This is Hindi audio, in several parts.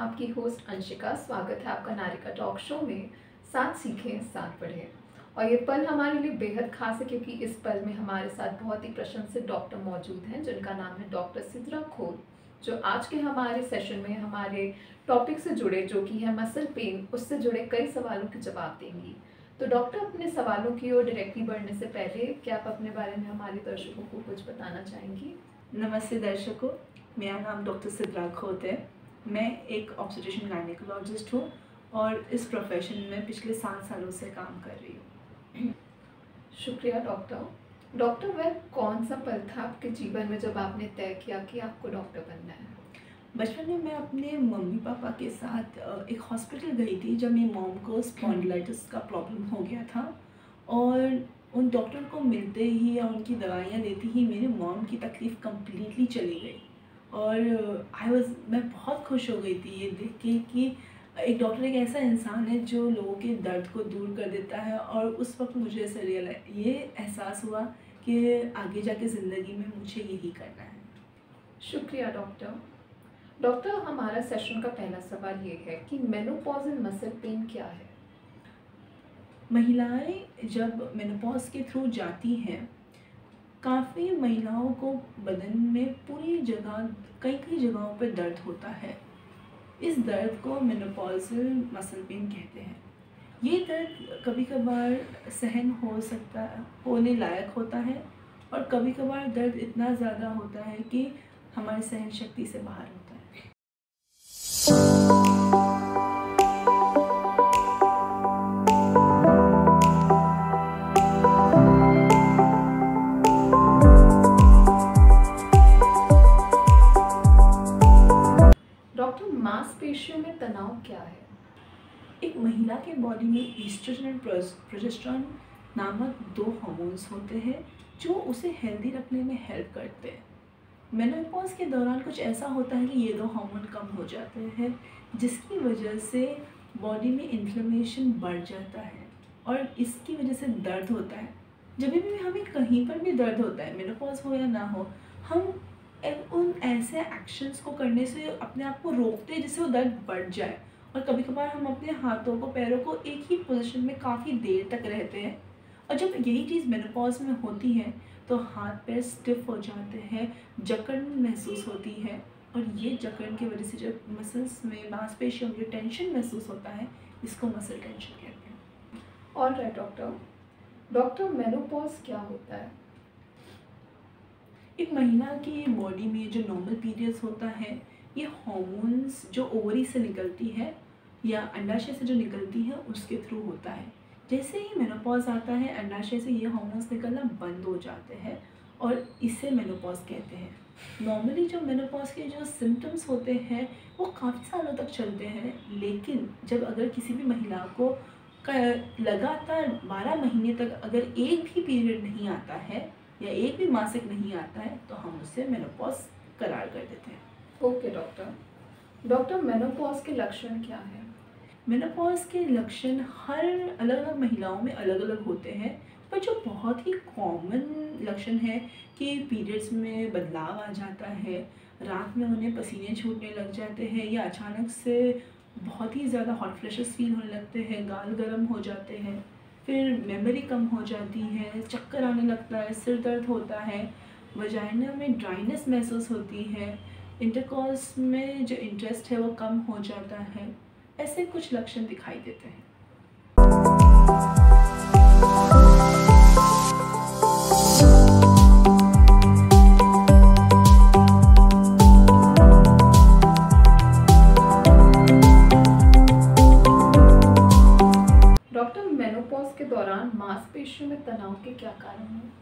आपकी होस्ट अंशिका। स्वागत है आपका नारिका टॉक शो में साथ सीखें साथ पढ़ें। और ये पल हमारे लिए बेहद खास है क्योंकि इस पल में हमारे साथ बहुत ही प्रशंसित डॉक्टर मौजूद हैं जिनका नाम है डॉक्टर सिद्रा खोल, जो आज के हमारे सेशन में हमारे टॉपिक से जुड़े जो कि है मसल पेन, उससे जुड़े कई सवालों के जवाब देंगी। तो डॉक्टर, अपने सवालों की ओर डायरेक्टली बढ़ने से पहले क्या आप अपने बारे में हमारे दर्शकों को कुछ बताना चाहेंगी? नमस्ते दर्शकों, मेरा नाम डॉक्टर सिद्रा खोल है। मैं एक ऑब्स्टेट्रिशियन गायनेकोलॉजिस्ट हूँ और इस प्रोफेशन में पिछले 7 सालों से काम कर रही हूँ। शुक्रिया डॉक्टर। डॉक्टर, वह कौन सा पल था आपके जीवन में जब आपने तय किया कि आपको डॉक्टर बनना है? बचपन में मैं अपने मम्मी पापा के साथ एक हॉस्पिटल गई थी जब मेरी मॉम को स्पॉन्डिलाइटिस का प्रॉब्लम हो गया था और उन डॉक्टर को मिलते ही या उनकी दवाइयाँ लेती ही मेरी मॉम की तकलीफ़ कम्प्लीटली चली गई। और मैं बहुत खुश हो गई थी ये देख के कि एक डॉक्टर एक ऐसा इंसान है जो लोगों के दर्द को दूर कर देता है। और उस वक्त मुझे ऐसा ये एहसास हुआ कि आगे जाके ज़िंदगी में मुझे यही करना है। शुक्रिया डॉक्टर। डॉक्टर, हमारा सेशन का पहला सवाल ये है कि मेनोपॉज़ल मसल पेन क्या है? महिलाएं जब मेनोपॉज के थ्रू जाती हैं, काफ़ी महिलाओं को बदन में पूरी जगह कई जगहों पर दर्द होता है। इस दर्द को मेनोपॉज़ल मसल पेन कहते हैं। ये दर्द कभी कभार सहन होने लायक होता है और कभी कभार दर्द इतना ज़्यादा होता है कि हमारी सहन शक्ति से बाहर होता है। डॉक्टर, मांसपेशियों में तनाव क्या है? एक महिला के बॉडी में ईस्ट्रोजन और प्रोजेस्टेरोन नामक 2 हार्मोन्स होते हैं जो उसे हेल्दी रखने में हेल्प करते हैं। मेनोपॉज के दौरान कुछ ऐसा होता है कि ये 2 हार्मोन कम हो जाते हैं, जिसकी वजह से बॉडी में इन्फ्लेमेशन बढ़ जाता है और इसकी वजह से दर्द होता है। जब भी हमें कहीं पर भी दर्द होता है, मेनोपॉज हो या ना हो, हम उन ऐसे एक्शंस को करने से अपने आप को रोकते हैं जिससे वो दर्द बढ़ जाए। और कभी कभार हम अपने हाथों को, पैरों को एक ही पोजीशन में काफ़ी देर तक रहते हैं और जब यही चीज़ मेनोपॉज में होती है तो हाथ पैर स्टिफ हो जाते हैं, जकड़न महसूस होती है और ये जकड़न की वजह से जो मसल्स में, मांसपेशियों में जो टेंशन महसूस होता है, इसको मसल टेंशन कहते हैं। ऑलराइट डॉक्टर, मेनोपॉज क्या होता है? एक महिला की बॉडी में जो नॉर्मल पीरियड्स होता है, ये हार्मोन्स जो ओवरी से निकलती है या अंडाशय से जो निकलती है उसके थ्रू होता है। जैसे ही मेनोपॉज आता है, अंडाशय से ये हार्मोन्स निकलना बंद हो जाते हैं और इसे मेनोपॉज कहते हैं। नॉर्मली जो मेनोपॉज के जो सिम्टम्स होते हैं वो काफ़ी सालों तक चलते हैं, लेकिन जब अगर किसी भी महिला को लगातार 12 महीने तक अगर एक भी पीरियड नहीं आता है या एक भी मासिक नहीं आता है तो हम उसे मेनोपॉज करार कर देते हैं। ओके डॉक्टर, मेनोपॉज के लक्षण क्या है? मेनोपॉज के लक्षण हर अलग अलग महिलाओं में अलग अलग होते हैं, पर जो बहुत ही कॉमन लक्षण है कि पीरियड्स में बदलाव आ जाता है, रात में उन्हें पसीने छूटने लग जाते हैं या अचानक से बहुत ही ज़्यादा हॉट फ्लैशेस फील होने लगते हैं, गाल गर्म हो जाते हैं, फिर मेमोरी कम हो जाती है, चक्कर आने लगता है, सिर दर्द होता है, वजाइना में ड्राइनेस महसूस होती है, इंटरकॉर्स में जो इंटरेस्ट है वो कम हो जाता है। ऐसे कुछ लक्षण दिखाई देते हैं। डॉक्टर, मेनोपॉज के दौरान मांसपेशियों में तनाव के क्या कारण हैं?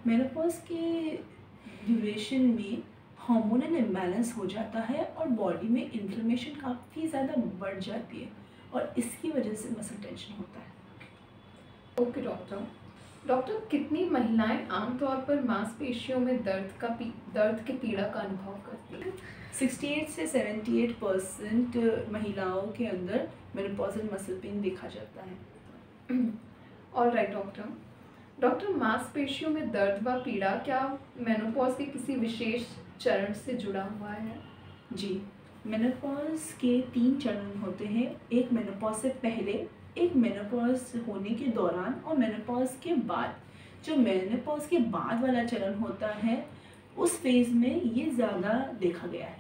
मेनोपॉज के ड्यूरेशन में हार्मोनल इम्बैलेंस हो जाता है और बॉडी में इन्फ्लेमेशन काफ़ी ज़्यादा बढ़ जाती है और इसकी वजह से मसल टेंशन होता है। ओके डॉक्टर, कितनी महिलाएं आमतौर पर मांसपेशियों में दर्द के पीड़ा का अनुभव करती हैं? 68 से 78% महिलाओं के अंदर मेनोपॉज़ल मसल पेन देखा जाता है। ऑलराइट डॉक्टर, मांसपेशियों में दर्द व पीड़ा क्या मेनोपॉज के किसी विशेष चरण से जुड़ा हुआ है? जी, मेनोपॉज के 3 चरण होते हैं, एक मेनोपॉज से पहले, एक मेनोपॉज होने के दौरान और मेनोपॉज के बाद। जो मेनोपॉज के बाद वाला चरण होता है उस फेज़ में ये ज़्यादा देखा गया है।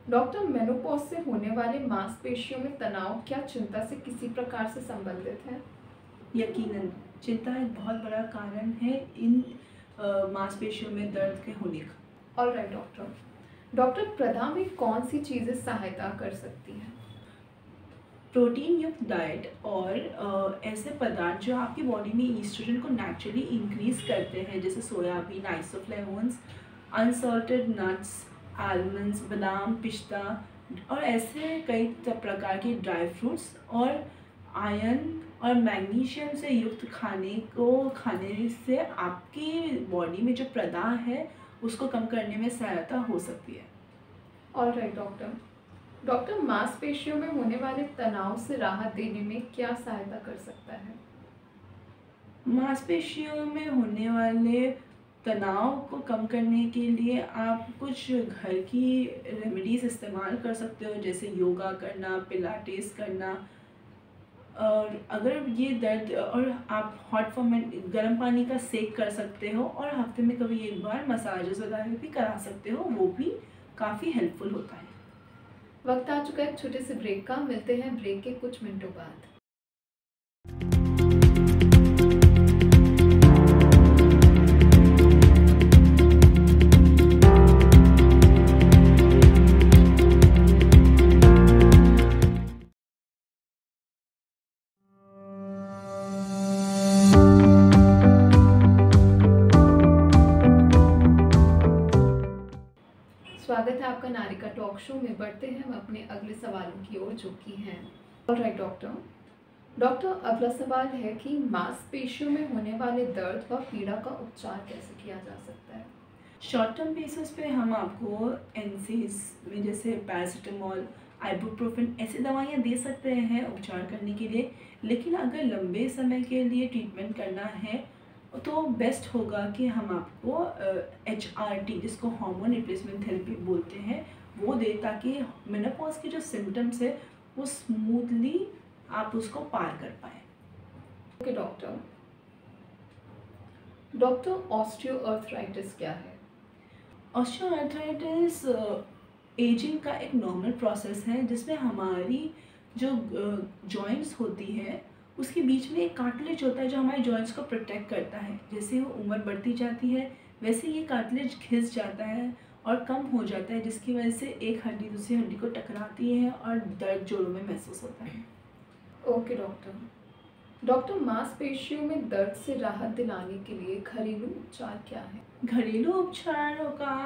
डॉक्टर, मेनोपॉज से होने वाले मांसपेशियों में तनाव क्या चिंता से किसी प्रकार से संबंधित है? यकीनन चिंता एक बहुत बड़ा कारण है इन मांसपेशियों में दर्द के होने का। Alright doctor. डॉक्टर, प्रदा में कौन सी चीज़ें सहायता कर सकती हैं? प्रोटीन युक्त डाइट और ऐसे पदार्थ जो आपकी बॉडी में ईस्ट्रोजन को नेचुरली इंक्रीज करते हैं, जैसे soybean, isoflavones, unsalted nuts, almonds, बादाम, पिस्ता और ऐसे कई प्रकार के ड्राई फ्रूट्स और आयरन और मैग्नीशियम से युक्त खाने से आपकी बॉडी में जो प्रदाह है उसको कम करने में सहायता हो सकती है। Alright doctor. डॉक्टर, मांसपेशियों में होने वाले तनाव से राहत देने में क्या सहायता कर सकता है? मांसपेशियों में होने वाले तनाव को कम करने के लिए आप कुछ घर की रेमेडीज़ इस्तेमाल कर सकते हो, जैसे योगा करना, पिलाटेस करना। और अगर ये दर्द और आप हॉट फॉर्मेट गर्म पानी का सेक कर सकते हो और हफ्ते में कभी एक बार मसाजेस वगैरह भी करा सकते हो, वो भी काफ़ी हेल्पफुल होता है। वक्त आ चुका है एक छोटे से ब्रेक का। मिलते हैं ब्रेक के कुछ मिनटों बाद। स्वागत है आपका नारिका टॉक शो में। बढ़ते हैं हम अपने अगले सवालों की ओर, जो कि हैं ऑलराइट डॉक्टर, अगला सवाल है कि मांसपेशियों में होने वाले दर्द व पीड़ा का उपचार कैसे किया जा सकता है? शॉर्ट टर्म बेसिस पे हम आपको एनसीज में जैसे पैरासिटामोल, आइबुप्रोफेन ऐसी दवाइयाँ दे सकते हैं उपचार करने के लिए। लेकिन अगर लंबे समय के लिए ट्रीटमेंट करना है तो बेस्ट होगा कि हम आपको HRT, जिसको हार्मोन रिप्लेसमेंट थेरेपी बोलते हैं, वो दे, ताकि मेनोपॉज के जो सिम्टम्स है वो स्मूथली आप उसको पार कर पाए। ओके डॉक्टर, ऑस्टियोआर्थराइटिस क्या है? ऑस्टियोआर्थराइटिस एजिंग का एक नॉर्मल प्रोसेस है जिसमें हमारी जो जॉइंट्स होती है उसके बीच में एक कार्टिलेज होता है जो हमारे जॉइंट्स को प्रोटेक्ट करता है। जैसे वो उम्र बढ़ती जाती है वैसे ये कार्टिलेज घिस जाता है और कम हो जाता है, जिसकी वजह से एक हड्डी दूसरी हड्डी को टकराती है और दर्द जोड़ों में महसूस होता है। ओके डॉक्टर, मांसपेशियों में दर्द से राहत दिलाने के लिए घरेलू उपचार क्या है? घरेलू उपचारों का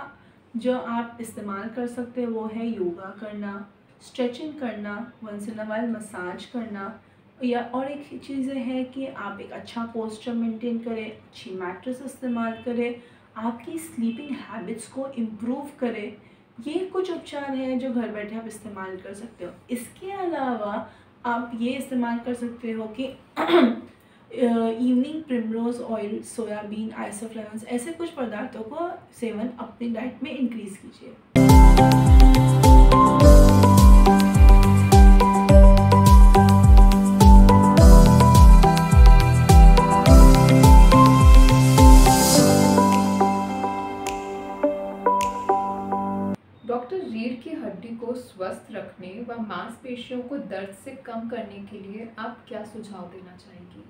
जो आप इस्तेमाल कर सकते हैं वो है योगा करना, स्ट्रेचिंग करना, once in a while massage करना, या और एक चीज़ है कि आप एक अच्छा पोस्चर मेंटेन करें, अच्छी मैट्रेस इस्तेमाल करें, आपकी स्लीपिंग हैबिट्स को इम्प्रूव करें। ये कुछ उपचार हैं जो घर बैठे आप इस्तेमाल कर सकते हो। इसके अलावा आप ये इस्तेमाल कर सकते हो कि evening primrose oil, soybean, isoflavones ऐसे कुछ पदार्थों को सेवन अपनी डाइट में इंक्रीज़ कीजिए। डॉक्टर, रीढ़ की हड्डी को स्वस्थ रखने व मांसपेशियों को दर्द से कम करने के लिए आप क्या सुझाव देना चाहेंगी?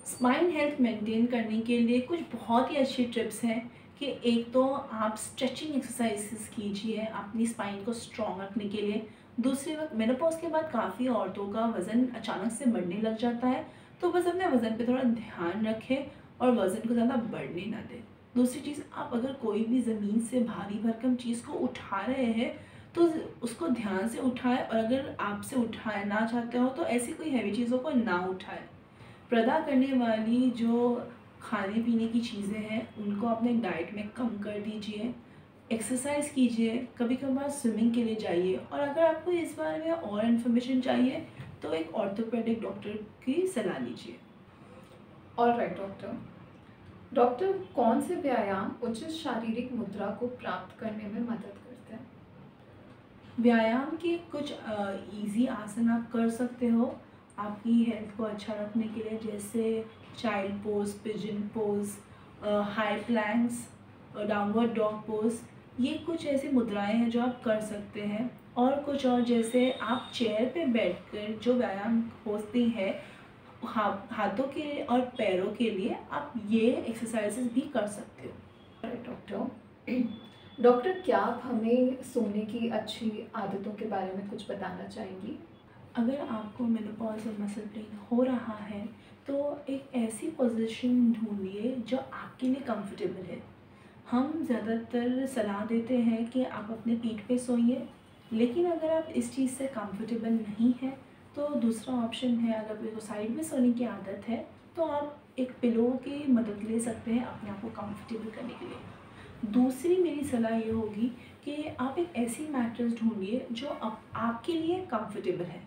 स्पाइन हेल्थ मेंटेन करने के लिए कुछ बहुत ही अच्छी टिप्स हैं कि एक तो आप स्ट्रेचिंग एक्सरसाइजेस कीजिए अपनी स्पाइन को स्ट्रॉन्ग रखने के लिए। दूसरी बात, मेनोपॉज के बाद काफ़ी औरतों का वज़न अचानक से बढ़ने लग जाता है, तो बस अपने वज़न पे थोड़ा ध्यान रखें और वज़न को ज़्यादा बढ़ने ना दें। दूसरी चीज़, आप अगर कोई भी ज़मीन से भारी भरकम चीज़ को उठा रहे हैं तो उसको ध्यान से उठाएं, और अगर आपसे उठाना चाहते हो तो ऐसी कोई हैवी चीज़ों को ना उठाएं। प्रदा करने वाली जो खाने पीने की चीज़ें हैं उनको अपने डाइट में कम कर दीजिए। एक्सरसाइज कीजिए, कभी कभार स्विमिंग के लिए जाइए, और अगर आपको इस बारे में और इन्फॉर्मेशन चाहिए तो एक ऑर्थोपेडिक डॉक्टर की सलाह लीजिए। Alright doctor. डॉक्टर, कौन से व्यायाम उचित शारीरिक मुद्रा को प्राप्त करने में मदद करते हैं? व्यायाम के कुछ इजी आसन आप कर सकते हो आपकी हेल्थ को अच्छा रखने के लिए, जैसे child pose, pigeon pose, high planks, downward dog pose. ये कुछ ऐसी मुद्राएं हैं जो आप कर सकते हैं। और कुछ और, जैसे आप चेयर पे बैठकर जो व्यायाम होते हैं हाथों के और पैरों के लिए, आप ये एक्सरसाइजेस भी कर सकते हो। डॉक्टर, डॉक्टर क्या आप हमें सोने की अच्छी आदतों के बारे में कुछ बताना चाहेंगी? अगर आपको मेनोपॉज और मसल पेन हो रहा है तो एक ऐसी पोजीशन ढूंढिए जो आपके लिए कंफर्टेबल है। हम ज़्यादातर सलाह देते हैं कि आप अपने पीठ पे सोइए, लेकिन अगर आप इस चीज़ से कंफर्टेबल नहीं है तो दूसरा ऑप्शन है, अगर आपको साइड में सोने की आदत है तो आप एक पिलो की मदद ले सकते हैं अपने आप को कंफर्टेबल करने के लिए। दूसरी मेरी सलाह ये होगी कि आप एक ऐसी मैट्रेस ढूंढिए जो आपके लिए कंफर्टेबल है।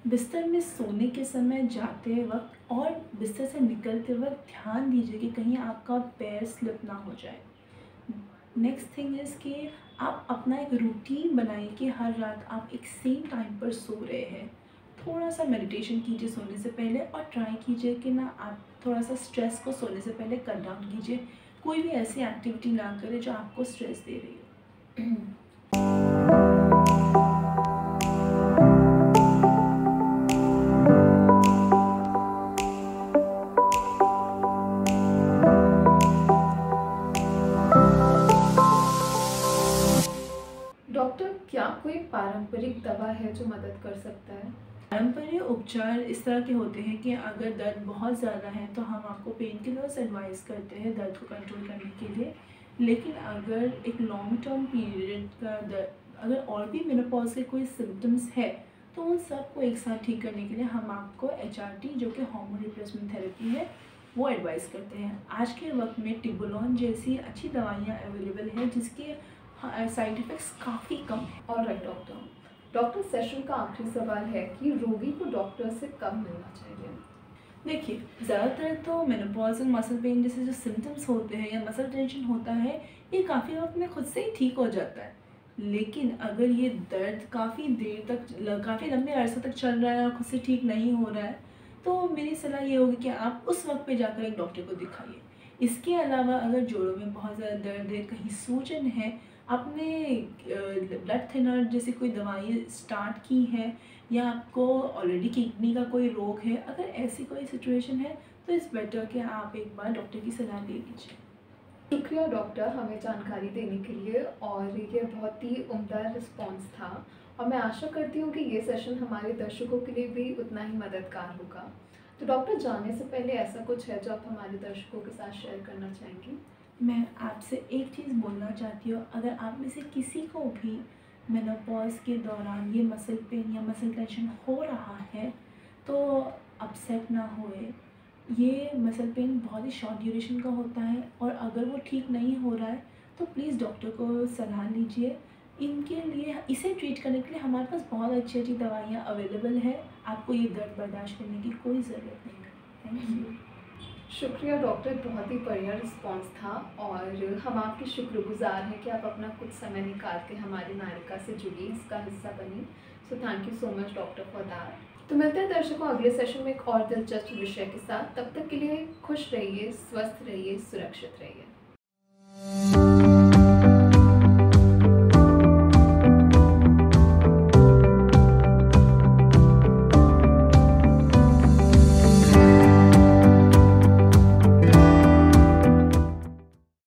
बिस्तर में सोने के समय जाते वक्त और बिस्तर से निकलते वक्त ध्यान दीजिए कि कहीं आपका पैर स्लिप ना हो जाए। नेक्स्ट थिंग इज़ कि आप अपना एक रूटीन बनाइए कि हर रात आप एक सेम टाइम पर सो रहे हैं। थोड़ा सा मेडिटेशन कीजिए सोने से पहले, और ट्राई कीजिए कि ना आप थोड़ा सा स्ट्रेस को सोने से पहले कट डाउन कीजिए। कोई भी ऐसी एक्टिविटी ना करें जो आपको स्ट्रेस दे रही हो। डॉक्टर, क्या कोई पारंपरिक दवा है जो मदद कर सकता है? पारंपरिक उपचार इस तरह के होते हैं कि अगर दर्द बहुत ज़्यादा है तो हम आपको पेन किलर्स एडवाइस करते हैं दर्द को कंट्रोल करने के लिए। लेकिन अगर एक लॉन्ग टर्म पीरियड का दर्द, अगर और भी मेनोपॉज के कोई सिम्टम्स है तो उन सब को एक साथ ठीक करने के लिए हम आपको HRT, जो कि हार्मोन रिप्लेसमेंट थेरेपी है, वो एडवाइस करते हैं। आज के वक्त में टिबोलॉन जैसी अच्छी दवाइयाँ अवेलेबल हैं जिसके साइड इफ़ेक्ट्स काफ़ी कम हैं। Alright doctor. डॉक्टर, सेशन का आखिरी सवाल है कि रोगी को डॉक्टर से कब मिलना चाहिए? देखिए, ज़्यादातर तो मेनोपॉज और मसल पेन जैसे जो सिम्टम्स होते हैं या मसल टेंशन होता है, ये काफ़ी वक्त में खुद से ही ठीक हो जाता है। लेकिन अगर ये दर्द काफ़ी देर तक, काफ़ी लंबे अरसे तक चल रहा है और खुद से ठीक नहीं हो रहा है, तो मेरी सलाह ये होगी कि आप उस वक्त पे जाकर एक डॉक्टर को दिखाइए। इसके अलावा अगर जोड़ों में बहुत ज़्यादा दर्द है, कहीं सूजन है, आपने ब्लड थिनर जैसी कोई दवाई स्टार्ट की है, या आपको ऑलरेडी किडनी का कोई रोग है, अगर ऐसी कोई सिचुएशन है तो इट्स बेटर कि आप एक बार डॉक्टर की सलाह ले लीजिए। शुक्रिया डॉक्टर हमें जानकारी देने के लिए, और ये बहुत ही उम्दा रिस्पॉन्स था, और मैं आशा करती हूँ कि ये सेशन हमारे दर्शकों के लिए भी उतना ही मददगार होगा। तो डॉक्टर, जाने से पहले ऐसा कुछ है जो आप हमारे दर्शकों के साथ शेयर करना चाहेंगी? मैं आपसे एक चीज़ बोलना चाहती हूँ, अगर आप में से किसी को भी मेनोपॉज के दौरान ये मसल पेन या मसल टेंशन हो रहा है तो अपसेट ना होए। ये मसल पेन बहुत ही शॉर्ट ड्यूरेशन का होता है, और अगर वो ठीक नहीं हो रहा है तो प्लीज़ डॉक्टर को सलाह लीजिए। इनके लिए, इसे ट्रीट करने के लिए हमारे पास बहुत अच्छी अच्छी दवाइयाँ अवेलेबल है। आपको ये दर्द बर्दाश्त करने की कोई ज़रूरत नहीं है। Thank you. शुक्रिया डॉक्टर, बहुत ही बढ़िया रिस्पॉन्स था, और हम आपके शुक्रगुजार हैं कि आप अपना कुछ समय निकाल के हमारी नारिका से जुड़ी, इसका हिस्सा बनी। So thank you so much doctor for that. तो मिलते हैं दर्शकों अगले सेशन में एक और दिलचस्प विषय के साथ। तब तक के लिए खुश रहिए, स्वस्थ रहिए, सुरक्षित रहिए।